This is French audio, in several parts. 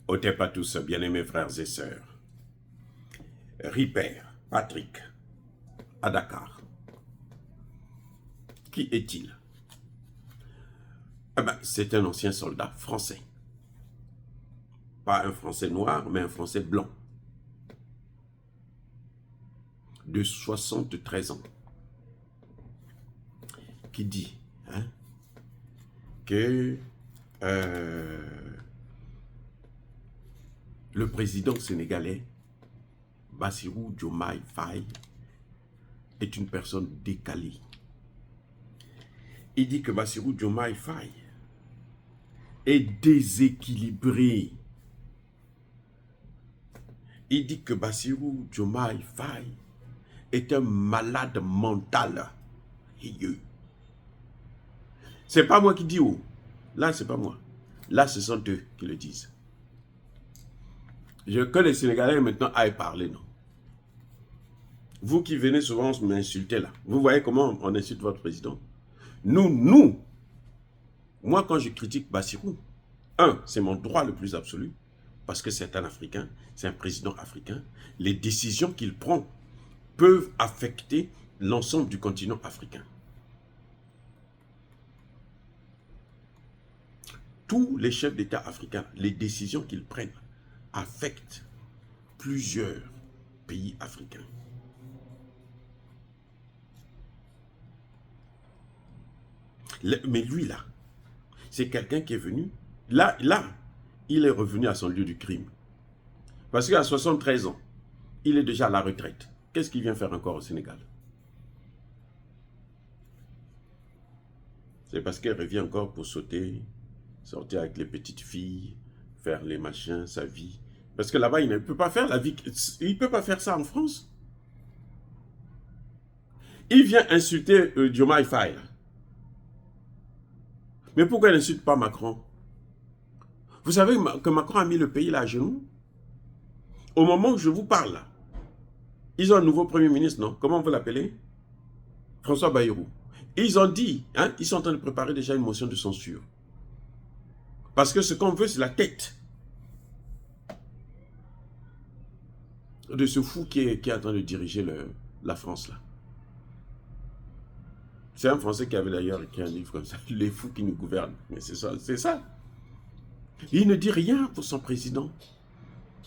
Otep à tous, bien-aimés frères et sœurs. Ripper, Patrick, à Dakar. Qui est-il? C'est un ancien soldat français. Pas un Français noir, mais un Français blanc. De 73 ans. Qui dit que le président sénégalais, Bassirou Diomaye Faye, est une personne décalée. Il dit que Bassirou Diomaye Faye est déséquilibré. Il dit que Bassirou Diomaye Faye est un malade mental. C'est pas moi qui dis oh. Là, c'est pas moi. Là, ce sont eux qui le disent. Que les Sénégalais maintenant aillent parler, non? Vous qui venez souvent m'insulter là, vous voyez comment on insulte votre président? Moi quand je critique Bassirou, c'est mon droit le plus absolu, parce que c'est un Africain, c'est un président africain. Les décisions qu'il prend peuvent affecter l'ensemble du continent africain. Tous les chefs d'État africains, les décisions qu'ils prennent affectent plusieurs pays africains. Mais lui là, c'est quelqu'un qui est venu, là, il est revenu à son lieu du crime. Parce qu'à 73 ans, il est déjà à la retraite. Qu'est-ce qu'il vient faire encore au Sénégal? C'est parce qu'il revient encore pour sauter, sortir avec les petites filles, faire les machins, sa vie. Parce que là-bas, il ne peut pas faire la vie. Il ne peut pas faire ça en France. Il vient insulter Diomaye Faye. Mais pourquoi il n'insulte pas Macron? Vous savez que Macron a mis le pays là à genoux? Au moment où je vous parle, là, ils ont un nouveau Premier ministre, non? Comment on veut l'appeler? François Bayrou. Ils ont dit, ils sont en train de préparer déjà une motion de censure. Parce que ce qu'on veut, c'est la tête de ce fou qui est en train de diriger la France, là. C'est un Français qui avait d'ailleurs écrit un livre comme ça, Les fous qui nous gouvernent. Mais c'est ça, c'est ça. Il ne dit rien pour son président,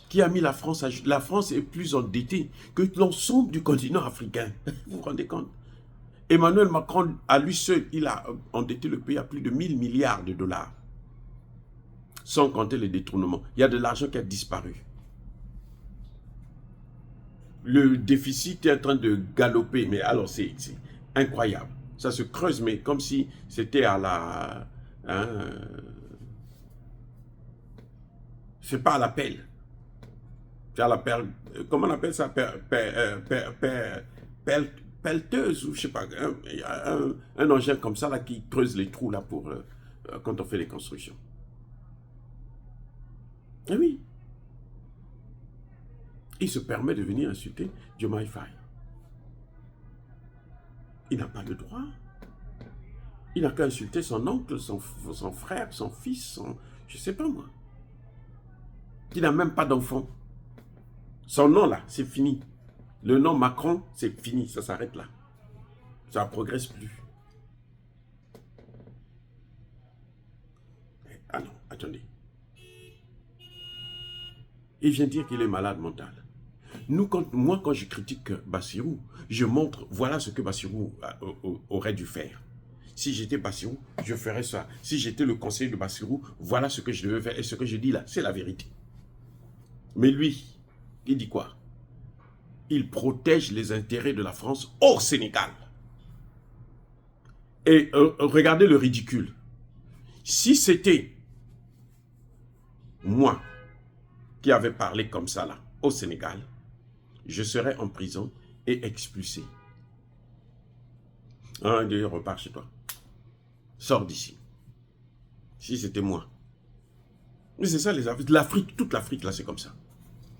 qui a mis la France à... La France est plus endettée que l'ensemble du continent africain. Vous vous rendez compte? Emmanuel Macron, à lui seul, il a endetté le pays à plus de 1000 milliards de dollars. Sans compter les détournements. Il y a de l'argent qui a disparu. Le déficit est en train de galoper. Mais alors, c'est incroyable. Ça se creuse, mais comme si c'était à la... c'est pas à la pelle. C'est à la pelle. Comment on appelle ça? Pelleteuse, ou je sais pas. Il y a un engin comme ça là, qui creuse les trous là pour quand on fait les constructions. Et oui. Il se permet de venir insulter Diomaye Faye. Il n'a pas le droit. Il n'a qu'à insulter son oncle, son frère, son fils, je ne sais pas moi. Il n'a même pas d'enfant. Son nom là, c'est fini. Le nom Macron, c'est fini, ça s'arrête là. Ça ne progresse plus. Ah non, attendez. Il vient dire qu'il est malade mental. Moi, quand je critique Bassirou, je montre, voilà ce que Bassirou aurait dû faire. Si j'étais Bassirou, je ferais ça. Si j'étais le conseiller de Bassirou, voilà ce que je devais faire. Et ce que je dis là, c'est la vérité. Mais lui, il dit quoi? Il protège les intérêts de la France au Sénégal. Et regardez le ridicule. Si c'était moi qui avait parlé comme ça là, au Sénégal, je serais en prison et expulsé. Repars chez toi. Sors d'ici. Si c'était moi. Mais c'est ça les Africains. L'Afrique, toute l'Afrique là, c'est comme ça.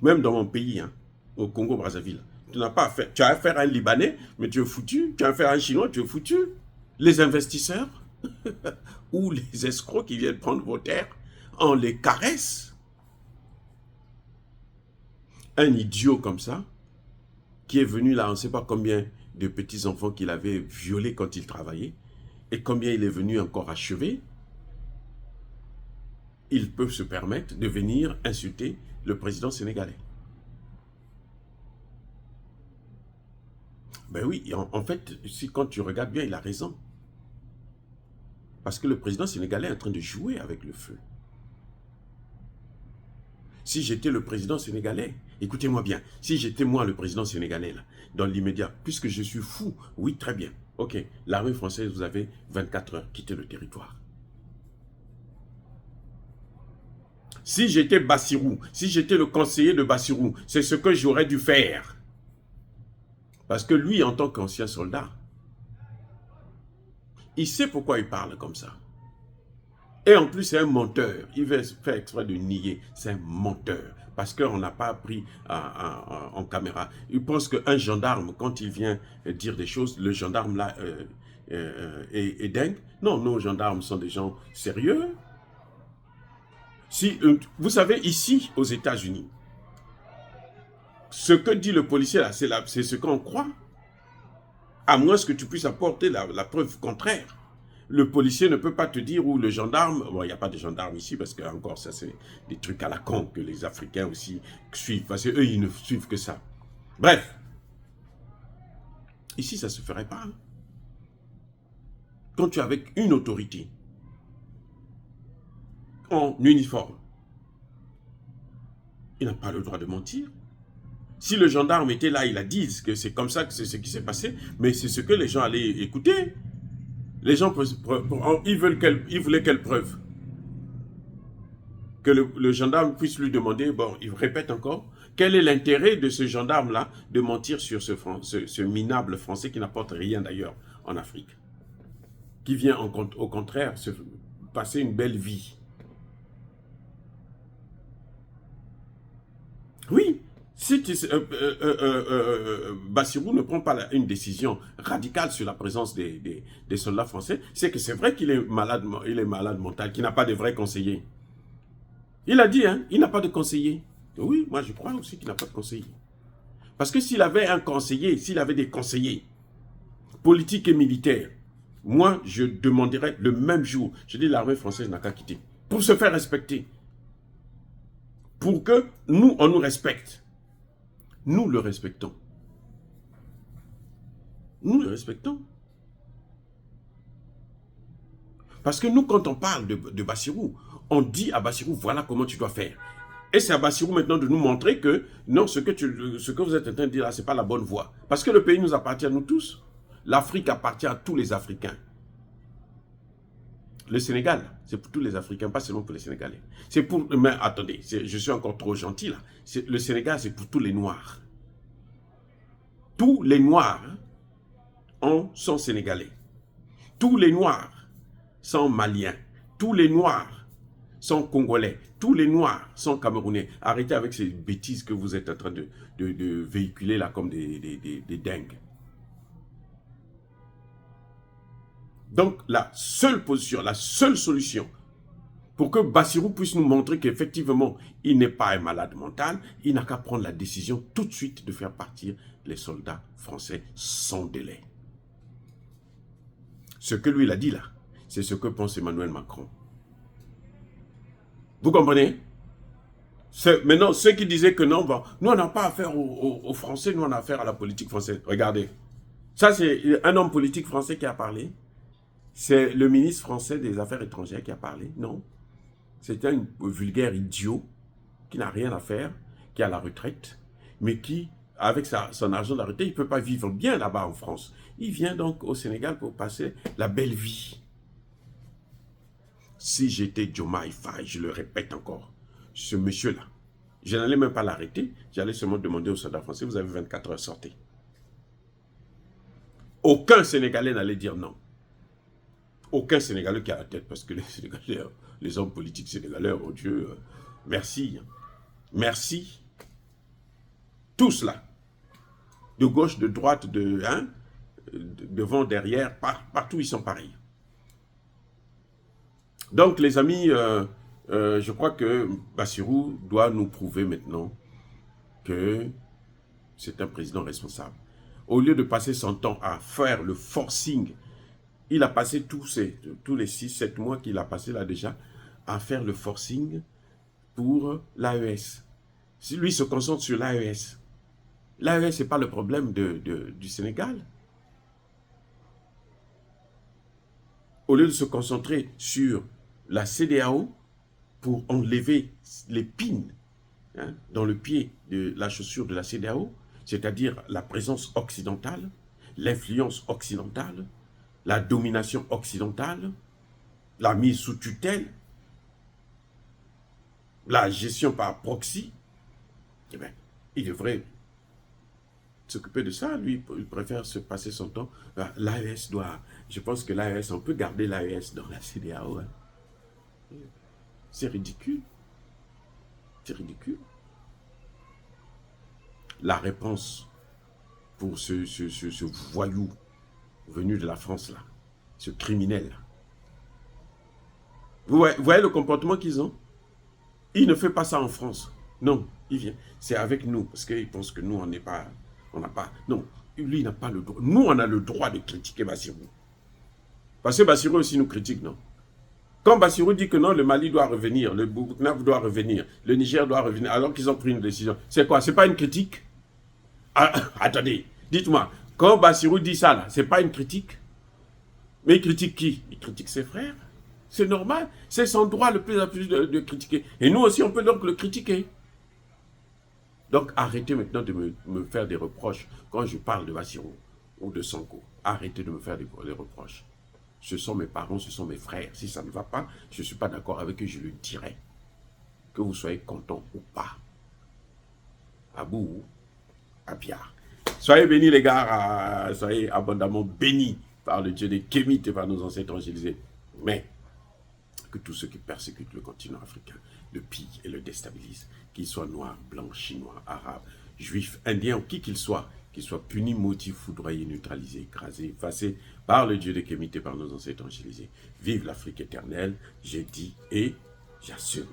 Même dans mon pays, au Congo-Brazzaville, tu n'as pas affaire. Tu as affaire à un Libanais, mais tu es foutu. Tu as affaire à un Chinois, tu es foutu. Les investisseurs ou les escrocs qui viennent prendre vos terres, on les caresse. Un idiot comme ça, qui est venu là, on ne sait pas combien de petits-enfants qu'il avait violés quand il travaillait, et combien il est venu encore achever, il peut se permettre de venir insulter le président sénégalais. Ben oui, en fait, si quand tu regardes bien, il a raison. Parce que le président sénégalais est en train de jouer avec le feu. Si j'étais le président sénégalais, écoutez-moi bien, si j'étais moi le président sénégalais, là, dans l'immédiat, puisque je suis fou, oui, très bien, ok, l'armée française, vous avez 24 heures, quittez le territoire. Si j'étais Bassirou, si j'étais le conseiller de Bassirou, c'est ce que j'aurais dû faire. Parce que lui, en tant qu'ancien soldat, il sait pourquoi il parle comme ça. Et en plus, c'est un menteur. Il veut faire exprès de nier. C'est un menteur. Parce qu'on n'a pas pris en caméra. Il pense qu'un gendarme, quand il vient dire des choses, le gendarme là est dingue. Non, nos gendarmes sont des gens sérieux. Si, vous savez, ici, aux États-Unis, ce que dit le policier là, c'est ce qu'on croit. À moins que tu puisses apporter la preuve contraire. Le policier ne peut pas te dire, ou le gendarme, bon, il n'y a pas de gendarme ici, parce que encore ça, c'est des trucs à la con que les Africains aussi suivent, parce qu'eux, ils ne suivent que ça. Bref, ici, ça ne se ferait pas. Quand tu es avec une autorité, en uniforme, il n'a pas le droit de mentir. Si le gendarme était là, il a dit que c'est comme ça que c'est ce qui s'est passé, mais c'est ce que les gens allaient écouter. Les gens, ils voulaient quelle preuve? Que le gendarme puisse lui demander, bon, il répète encore, quel est l'intérêt de ce gendarme-là de mentir sur ce minable français qui n'apporte rien d'ailleurs en Afrique, qui vient au contraire se passer une belle vie. Oui, si Bassirou ne prend pas une décision radicale sur la présence des soldats français, c'est que c'est vrai qu'il est malade mental, qu'il n'a pas de vrais conseillers. Il a dit, hein, il n'a pas de conseiller. Oui, moi je crois aussi qu'il n'a pas de conseiller. Parce que s'il avait un conseiller, s'il avait des conseillers politiques et militaires, moi je demanderais le même jour, je dis l'armée française n'a qu'à quitter, pour se faire respecter. Pour que nous, on nous respecte. Nous le respectons. Nous le respectons. Parce que nous, quand on parle de Bassirou, on dit à Bassirou, voilà comment tu dois faire. Et c'est à Bassirou maintenant de nous montrer que non, ce que vous êtes en train de dire là, ce n'est pas la bonne voie. Parce que le pays nous appartient à nous tous. L'Afrique appartient à tous les Africains. Le Sénégal, c'est pour tous les Africains, pas seulement pour les Sénégalais. C'est pour... Mais attendez, je suis encore trop gentil là. Le Sénégal, c'est pour tous les Noirs. Tous les Noirs sont Sénégalais. Tous les Noirs sont Maliens. Tous les Noirs sont Congolais. Tous les Noirs sont Camerounais. Arrêtez avec ces bêtises que vous êtes en train de véhiculer là comme des dingues. Donc, la seule position, la seule solution pour que Bassirou puisse nous montrer qu'effectivement, il n'est pas un malade mental, il n'a qu'à prendre la décision tout de suite de faire partir les soldats français sans délai. Ce que lui, il a dit là, c'est ce que pense Emmanuel Macron. Vous comprenez? Maintenant, ceux qui disaient que non, bon, nous, on n'a pas affaire aux Français, nous, on a affaire à la politique française. Regardez. Ça, c'est un homme politique français qui a parlé. C'est le ministre français des Affaires étrangères qui a parlé. Non. C'est un vulgaire idiot qui n'a rien à faire, qui est à la retraite, mais qui, avec son argent de la retraite, il ne peut pas vivre bien là-bas en France. Il vient donc au Sénégal pour passer la belle vie. Si j'étais Diomaye Faye, je le répète encore, ce monsieur-là, je n'allais même pas l'arrêter, j'allais seulement demander aux soldats français, vous avez 24 heures, sortez. Aucun Sénégalais n'allait dire non. Aucun Sénégalais qui a la tête, parce que les Sénégalais, les hommes politiques sénégalais, oh Dieu, merci. Merci. Tous là. De gauche, de droite, devant, derrière, partout ils sont pareils. Donc les amis, je crois que Bassirou doit nous prouver maintenant que c'est un président responsable. Au lieu de passer son temps à faire le forcing, il a passé tous les 6-7 mois qu'il a passé là déjà à faire le forcing pour l'AES. Si lui se concentre sur l'AES, l'AES n'est pas le problème du Sénégal. Au lieu de se concentrer sur la CEDEAO pour enlever l'épine dans le pied de la chaussure de la CEDEAO, c'est-à-dire la présence occidentale, l'influence occidentale, la domination occidentale, la mise sous tutelle, la gestion par proxy, eh bien, il devrait s'occuper de ça. Lui, il préfère se passer son temps. L'AES doit... Je pense que l'AES, on peut garder l'AES dans la CEDEAO. Hein. C'est ridicule. C'est ridicule. La réponse pour ce voyou venu de la France, là, ce criminel, là. Vous voyez le comportement qu'ils ont? Il ne fait pas ça en France. Non, il vient. C'est avec nous, parce qu'il pense que nous, on n'est pas... On n'a pas... Non, lui, il n'a pas le droit. Nous, on a le droit de critiquer Bassirou. Parce que Bassirou aussi nous critique, non? Quand Bassirou dit que non, le Mali doit revenir, le Burkina doit revenir, le Niger doit revenir, alors qu'ils ont pris une décision, c'est quoi? C'est pas une critique? Ah, attendez, dites-moi, quand Bassirou dit ça, là, c'est pas une critique? Mais il critique qui? Il critique ses frères. C'est normal, c'est son droit le plus de critiquer. Et nous aussi, on peut donc le critiquer. Donc, arrêtez maintenant de me faire des reproches quand je parle de Bassirou ou de Sonko. Arrêtez de me faire des reproches. Ce sont mes parents, ce sont mes frères. Si ça ne va pas, je ne suis pas d'accord avec eux, je le dirai. Que vous soyez content ou pas. Abou, Abiar. Soyez bénis les gars, soyez abondamment bénis par le Dieu des Kémites et par nos ancêtres évangélisés. Mais que tous ceux qui persécutent le continent africain le pillent et le déstabilisent, qu'ils soient noirs, blancs, chinois, arabes, juifs, indiens ou qui qu'ils soient punis, maudits, foudroyés, neutralisés, écrasés, effacés par le Dieu des Kémites et par nos ancêtres évangélisés. Vive l'Afrique éternelle, j'ai dit et j'assume.